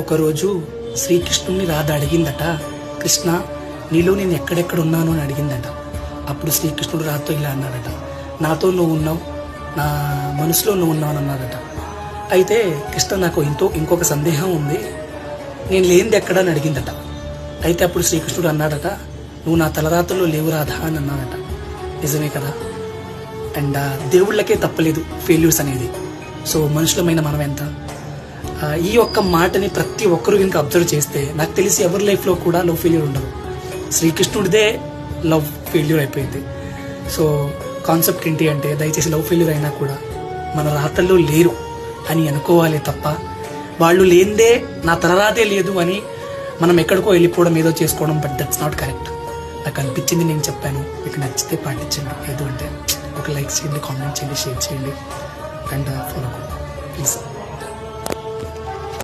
ఒకరోజు శ్రీకృష్ణుని రాధ అడిగిందట, కృష్ణ నీలో నేను ఎక్కడెక్కడ ఉన్నాను అని అడిగిందట. అప్పుడు శ్రీకృష్ణుడు రాధతో ఇలా అన్నాడట, నాతో నువ్వు ఉన్నావు, నా మనసులో నువ్వు ఉన్నావు అని అన్నాడట. అయితే కృష్ణ నాకు ఇంకొక సందేహం ఉంది, నేను లేనిది ఎక్కడ అని అడిగిందట. అయితే అప్పుడు శ్రీకృష్ణుడు అన్నాడట, నువ్వు నా తలరాతల్లో లేవు రాధా అని అన్నాడట. నిజమే కదా. అండ్ దేవుళ్ళకే తప్పలేదు ఫెయిల్యూర్స్ అనేది. సో మనుషులమైన మనం ఎంత. ఈ ఒక్క మాటని ప్రతి ఒక్కరూ కనుక అబ్జర్వ్ చేస్తే నాకు తెలిసి ఎవరి లైఫ్లో కూడా లవ్ ఫెయిల్యూర్ ఉండదు. శ్రీకృష్ణుడిదే లవ్ ఫెయిల్యూర్ అయిపోయింది. సో కాన్సెప్ట్ ఏంటి అంటే, దయచేసి లవ్ ఫెయిల్యూర్ అయినా కూడా మన రాతల్లో లేరు అని అనుకోవాలి తప్ప, వాళ్ళు లేనిదే నా తలరాతే లేదు అని మనం ఎక్కడికో వెళ్ళిపోవడం, ఏదో చేసుకోవడం. But that's not correct. నాకు అనిపించింది నేను చెప్పాను. మీకు నచ్చితే పాటించండి. ఏదో అంటే ఒక లైక్ చేయండి, కామెంట్ చేయండి, షేర్ చేయండి అండ్ ఫాలో ప్లీజ్.